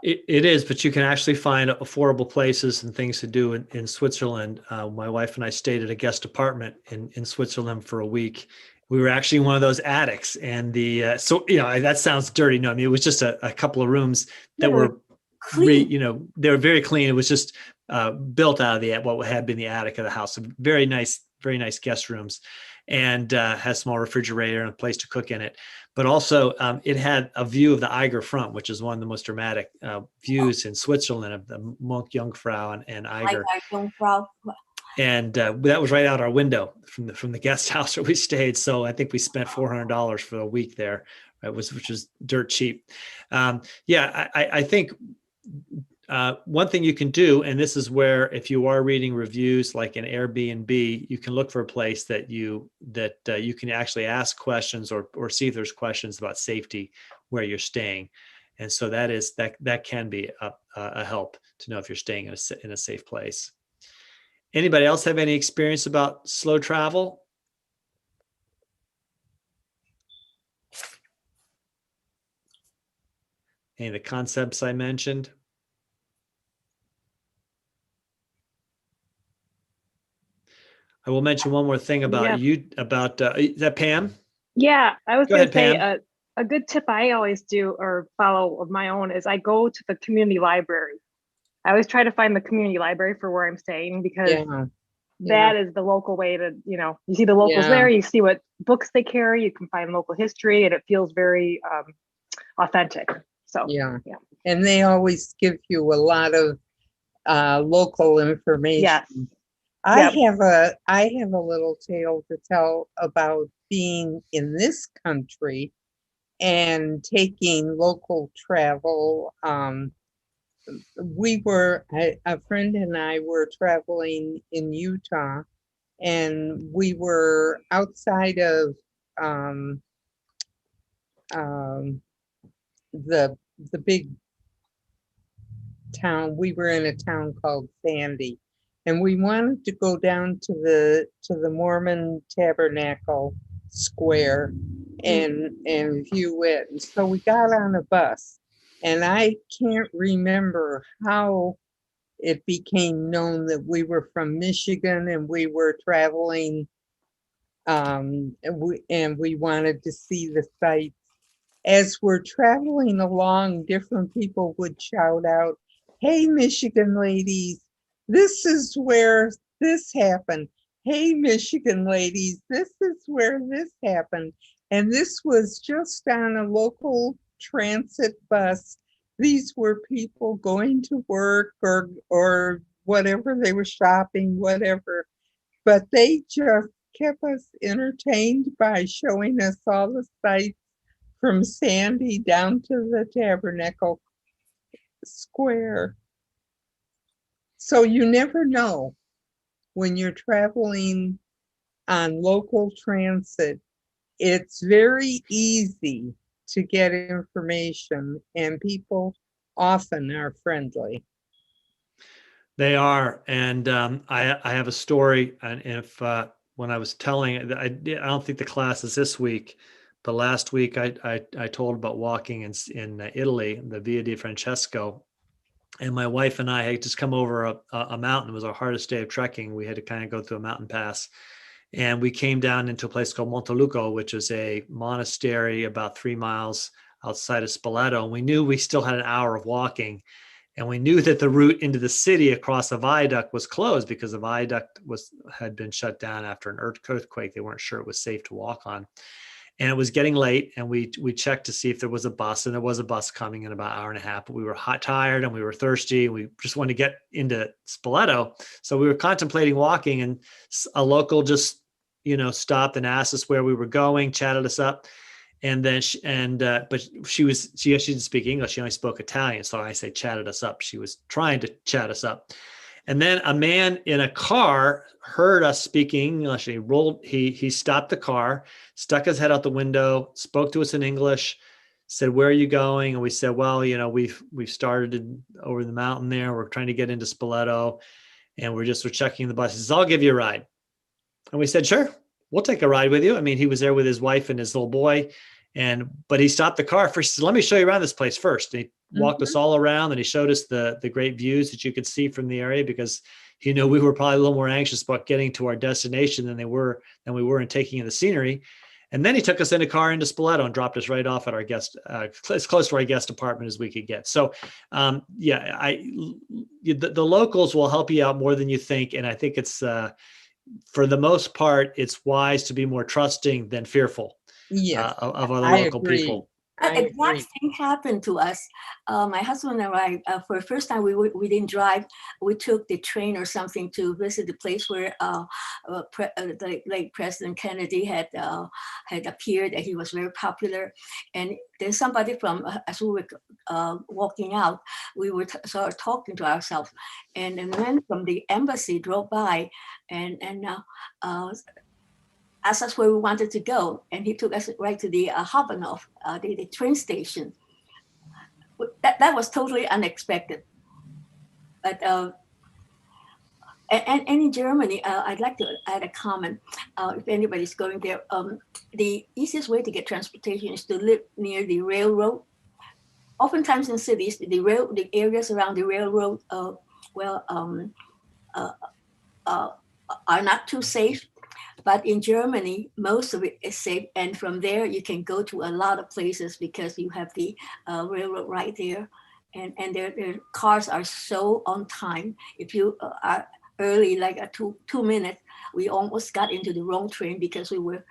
It is, but you can actually find affordable places and things to do in Switzerland. My wife and I stayed at a guest apartment in Switzerland for a week. We were actually in one of those attics, and that sounds dirty. No, I mean, it was just a couple of rooms that were clean. They were very clean. It was just built out of what had been the attic of the house. So very nice guest rooms, and had a small refrigerator and a place to cook in it. But also it had a view of the Eiger Front, which is one of the most dramatic views in Switzerland of the Monk Jungfrau and Eiger. And that was right out our window from the guest house where we stayed. So I think we spent $400 for a week there, which was dirt cheap. I think one thing you can do, and this is where if you are reading reviews like an Airbnb, you can look for a place that you can actually ask questions or see if there's questions about safety where you're staying. And so that can be a help to know if you're staying in a safe place. Anybody else have any experience about slow travel? Any of the concepts I mentioned? I will mention one more thing about is that Pam? Yeah, I was going to say Pam. A good tip I always do or follow of my own is I go to the community library. I always try to find the community library for where I'm staying because that is the local way to, you see the locals there, you see what books they carry, you can find local history, and it feels very authentic. So and they always give you a lot of local information. Yes. I have a little tale to tell about being in this country and taking local travel. A friend and I were traveling in Utah, and we were outside of the big town. We were in a town called Sandy, and we wanted to go down to the Mormon Tabernacle Square and view it. And so we got on a bus, and I can't remember how it became known that we were from Michigan and we were traveling, and we wanted to see the sights. As we're traveling along, different people would shout out, "Hey, Michigan ladies, this is where this happened. Hey, Michigan ladies, this is where this happened." And this was just on a local transit bus. These were people going to work or whatever, they were shopping, whatever. But they just kept us entertained by showing us all the sights from Sandy down to the Tabernacle Square. So you never know when you're traveling on local transit. It's very easy to get information, and people often are friendly. They are, and I have a story. And if when I was telling, I don't think the class is this week, but last week I told about walking in Italy, the Via di Francesco, and my wife and I had just come over a mountain. It was our hardest day of trekking. We had to kind of go through a mountain pass, and we came down into a place called Monteluco, which is a monastery about 3 miles outside of Spoleto. And we knew we still had an hour of walking. And we knew that the route into the city across the viaduct was closed because the viaduct had been shut down after an earthquake. They weren't sure it was safe to walk on. And it was getting late, and we checked to see if there was a bus, and there was a bus coming in about an hour and a half, but we were tired and we were thirsty, and we just wanted to get into Spoleto. So we were contemplating walking, and a local just, stopped and asked us where we were going, chatted us up. And then, but she didn't speak English. She only spoke Italian. So I say chatted us up. She was trying to chat us up. And then a man in a car heard us speaking English. And he stopped the car, stuck his head out the window, spoke to us in English, said, "Where are you going?" And we said, "Well, we've started over the mountain there. We're trying to get into Spoleto, and we're checking the bus." He says, "I'll give you a ride." And we said, "Sure, we'll take a ride with you." I mean, he was there with his wife and his little boy. But he stopped the car first. He said, "Let me show you around this place first." And he walked us all around, and he showed us the great views that you could see from the area, because we were probably a little more anxious about getting to our destination than we were in taking in the scenery. And then he took us in a car into Spoleto and dropped us right off at our guest, as close to our guest apartment as we could get. So, the locals will help you out more than you think. And I think it's, for the most part, it's wise to be more trusting than fearful. Yes, of other I local agree. people. That exact thing happened to us. My husband and I, for the first time, we didn't drive. We took the train or something to visit the place where the late President Kennedy had appeared, and he was very popular. And there's somebody from, as we were walking out, we were sort of talking to ourselves, and a man from the embassy drove by and asked us where we wanted to go, and he took us right to the Habanov, the train station. That was totally unexpected. But and in Germany, I'd like to add a comment. If anybody's going there, the easiest way to get transportation is to live near the railroad. Oftentimes in cities, the areas around the railroad, are not too safe. But in Germany, most of it is safe. And from there, you can go to a lot of places because you have the railroad right there. And their cars are so on time. If you are early, like 2 minutes, we almost got into the wrong train because we were,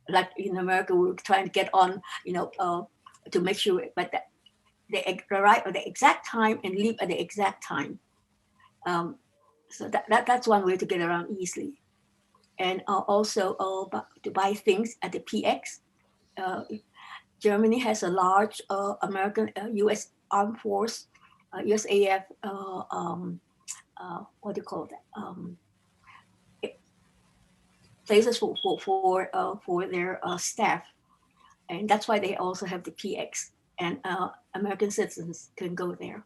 like in America, we were trying to get on, to make sure, but they arrive at the exact time and leave at the exact time. So that's one way to get around easily. And also to buy things at the PX. Germany has a large American U.S. Armed Force, USAF, what do you call that? Places for their staff. And that's why they also have the PX. And American citizens can go there.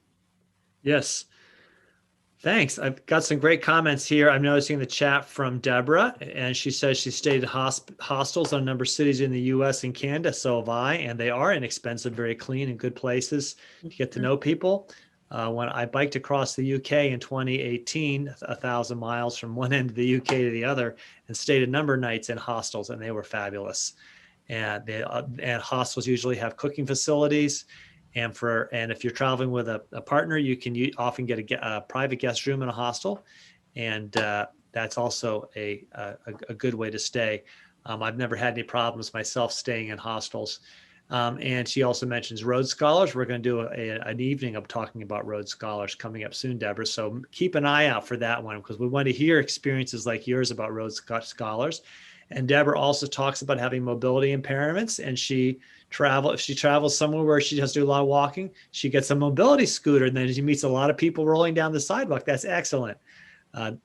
Yes. Thanks. I've got some great comments here. I'm noticing the chat from Deborah, and she says she stayed at hostels on a number of cities in the US and Canada. So have I, and they are inexpensive, very clean and good places to get to know people. When I biked across the UK in 2018, 1,000 miles from one end of the UK to the other, and stayed a number of nights in hostels, and they were fabulous. And and hostels usually have cooking facilities. And if you're traveling with a partner, you can often get a private guest room in a hostel, and that's also a good way to stay. I've never had any problems myself staying in hostels. And she also mentions Rhodes Scholars. We're going to do an evening of talking about Rhodes Scholars coming up soon, Deborah. So keep an eye out for that one, because we want to hear experiences like yours about Rhodes Scholars. And Deborah also talks about having mobility impairments, and if she travels somewhere where she has to do a lot of walking, she gets a mobility scooter, and then she meets a lot of people rolling down the sidewalk. That's excellent.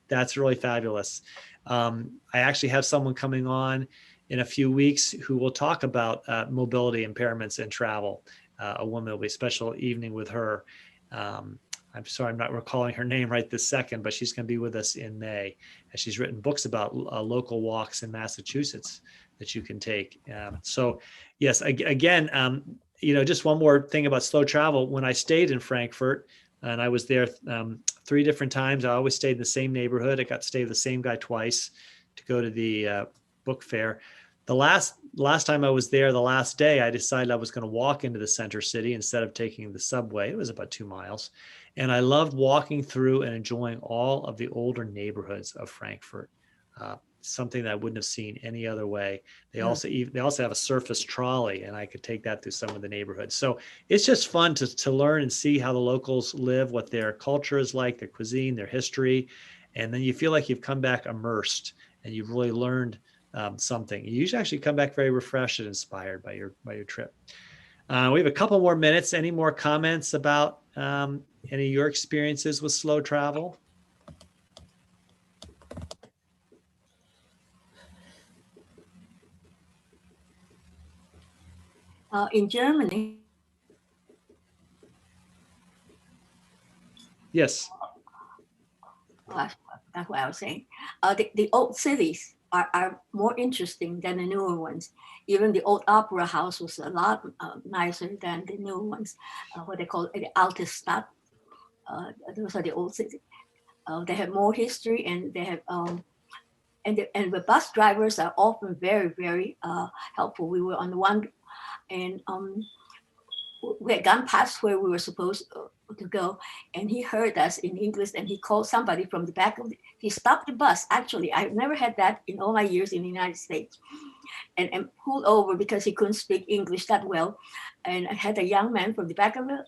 That's really fabulous. I actually have someone coming on in a few weeks who will talk about mobility impairments and travel. A woman will be a special evening with her. I'm sorry, I'm not recalling her name right this second, but she's going to be with us in May. And she's written books about local walks in Massachusetts that you can take. So yes, again, just one more thing about slow travel. When I stayed in Frankfurt, and I was there 3 different times, I always stayed in the same neighborhood. I got to stay with the same guy twice to go to the book fair. The last time I was there, the last day, I decided I was going to walk into the center city instead of taking the subway. It was about 2 miles. And I loved walking through and enjoying all of the older neighborhoods of Frankfurt, something that I wouldn't have seen any other way. They also have a surface trolley, and I could take that through some of the neighborhoods. So it's just fun to learn and see how the locals live, what their culture is like, their cuisine, their history. And then you feel like you've come back immersed and you've really learned something. You usually actually come back very refreshed and inspired by your trip. We have a couple more minutes. Any more comments about any of your experiences with slow travel? In Germany. Yes. That's what I was saying. The old cities are more interesting than the newer ones. Even the old opera house was a lot nicer than the newer ones. What they call the alte Stadt. Those are the old cities. They have more history, and they have and the bus drivers are often very, very helpful. We were on the one, and we had gone past where we were supposed to go, and he heard us in English, and he called somebody from the back of he stopped the bus. Actually, I've never had that in all my years in the United States, and pulled over because he couldn't speak English that well. And I had a young man from the back of the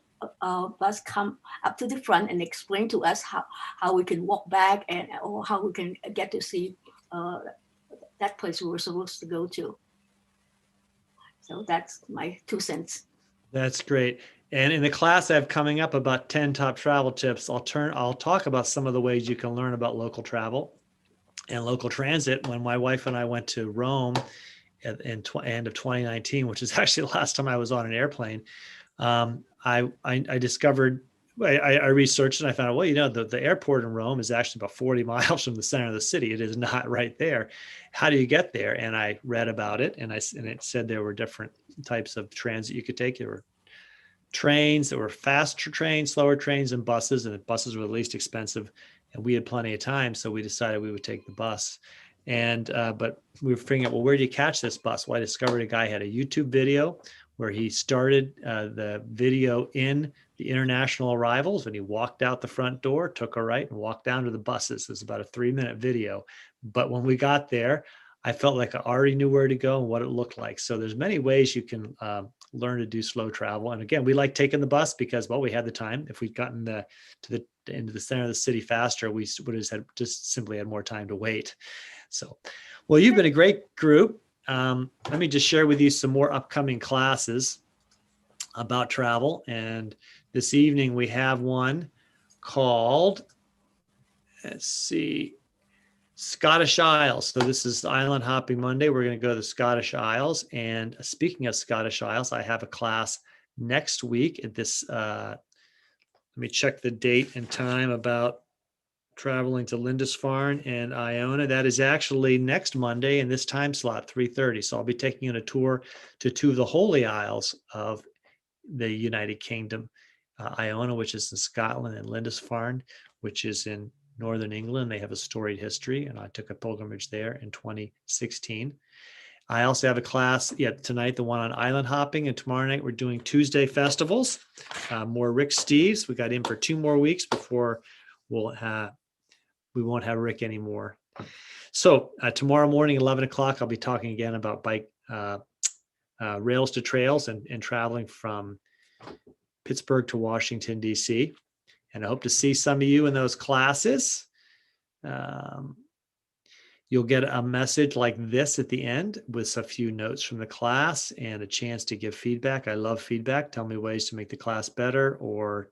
bus come up to the front and explain to us how we can walk back, or how we can get to see that place we were supposed to go to. So that's my 2 cents. That's great. And in the class I have coming up about 10 top travel tips, I'll talk about some of the ways you can learn about local travel and local transit. When my wife and I went to Rome at end of 2019, which is actually the last time I was on an airplane, I discovered, I researched and I found out, well, the airport in Rome is actually about 40 miles from the center of the city. It is not right there. How do you get there? And I read about it, and it said there were different types of transit you could take. There were trains, there were faster trains, slower trains, and buses, and the buses were the least expensive. And we had plenty of time, so we decided we would take the bus. And but we were figuring out, well, where do you catch this bus? Well, I discovered a guy had a YouTube video where he started the video in the international arrivals, and he walked out the front door, took a right, and walked down to the buses. It was about a 3-minute video. But when we got there, I felt like I already knew where to go and what it looked like. So there's many ways you can learn to do slow travel. And again, we like taking the bus because, well, we had the time. If we'd gotten into the center of the city faster, we would have just simply had more time to wait. So, well, you've been a great group. Let me just share with you some more upcoming classes about travel. And this evening we have one called, let's see, Scottish Isles. So this is Island Hopping Monday. We're going to go to the Scottish Isles. And speaking of Scottish Isles, I have a class next week at this, let me check the date and time, about traveling to Lindisfarne and Iona. That is actually next Monday in this time slot, 3:30. So I'll be taking on a tour to two of the Holy Isles of the United Kingdom, Iona, which is in Scotland, and Lindisfarne, which is in Northern England. They have a storied history, and I took a pilgrimage there in 2016. I also have a class tonight, the one on island hopping, and tomorrow night we're doing Tuesday festivals. More Rick Steves. We got in for 2 more weeks before we won't have Rick anymore. So tomorrow morning, 11 o'clock, I'll be talking again about bike rails to trails and traveling from Pittsburgh to Washington, D.C. And I hope to see some of you in those classes. You'll get a message like this at the end with a few notes from the class and a chance to give feedback. I love feedback. Tell me ways to make the class better, or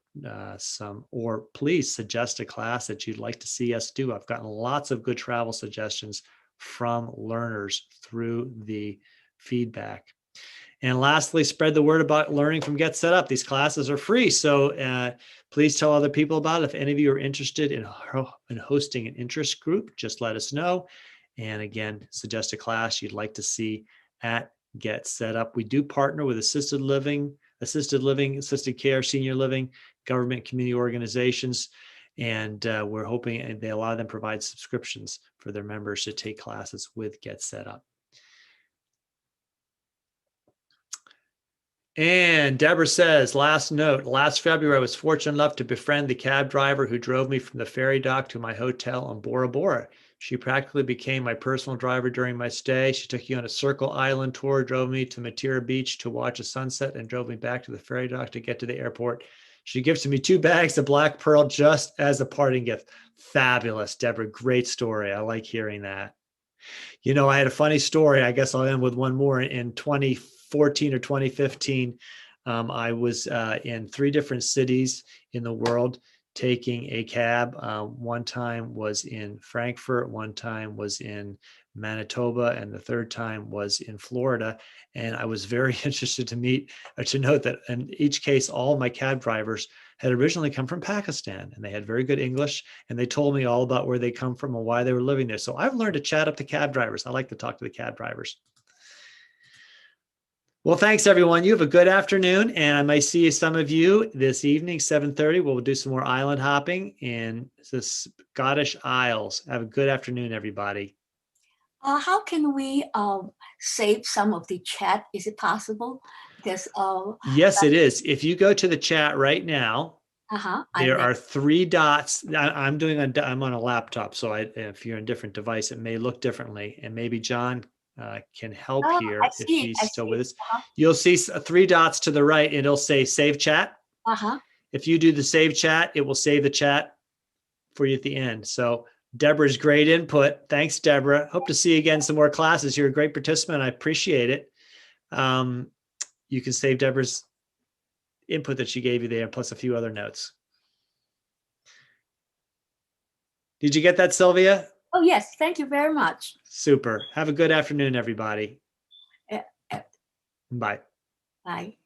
please suggest a class that you'd like to see us do. I've gotten lots of good travel suggestions from learners through the feedback. And lastly, spread the word about learning from Get Set Up. These classes are free, so please tell other people about it. If any of you are interested in hosting an interest group, just let us know. And again, suggest a class you'd like to see at Get Set Up. We do partner with assisted living, assisted care, senior living, government, community organizations, and we're hoping, and a lot of them provide subscriptions for their members to take classes with Get Set Up. And Deborah says, last note, last February, I was fortunate enough to befriend the cab driver who drove me from the ferry dock to my hotel on Bora Bora. She practically became my personal driver during my stay. She took me on a Circle Island tour, drove me to Matera Beach to watch a sunset, and drove me back to the ferry dock to get to the airport. She gifted me 2 bags of Black Pearl just as a parting gift. Fabulous, Deborah. Great story. I like hearing that. You know, I had a funny story. I guess I'll end with one more. In 2014 or 2015, I was in 3 different cities in the world taking a cab. One time was in Frankfurt, one time was in Manitoba, and the third time was in Florida. And I was very interested to note that in each case, all my cab drivers had originally come from Pakistan, and they had very good English, and they told me all about where they come from and why they were living there. So I've learned to chat up the cab drivers. I like to talk to the cab drivers. Well, thanks everyone. You have a good afternoon, and I might see some of you this evening, 7:30. We'll do some more island hopping in the Scottish Isles. Have a good afternoon, everybody. How can we save some of the chat? Is it possible? Because yes, it is. If you go to the chat right now, there are 3 dots. I'm on a laptop, so if you're on a different device, it may look differently, and maybe John can help here if he's still with us. You'll see 3 dots to the right, and it'll say Save Chat. If you do the Save Chat, it will save the chat for you at the end. So Deborah's great input. Thanks, Deborah. Hope to see you again some more classes. You're a great participant. I appreciate it. You can save Deborah's input that she gave you there, plus a few other notes. Did you get that, Sylvia? Oh, yes. Thank you very much. Super. Have a good afternoon, everybody. Bye. Bye.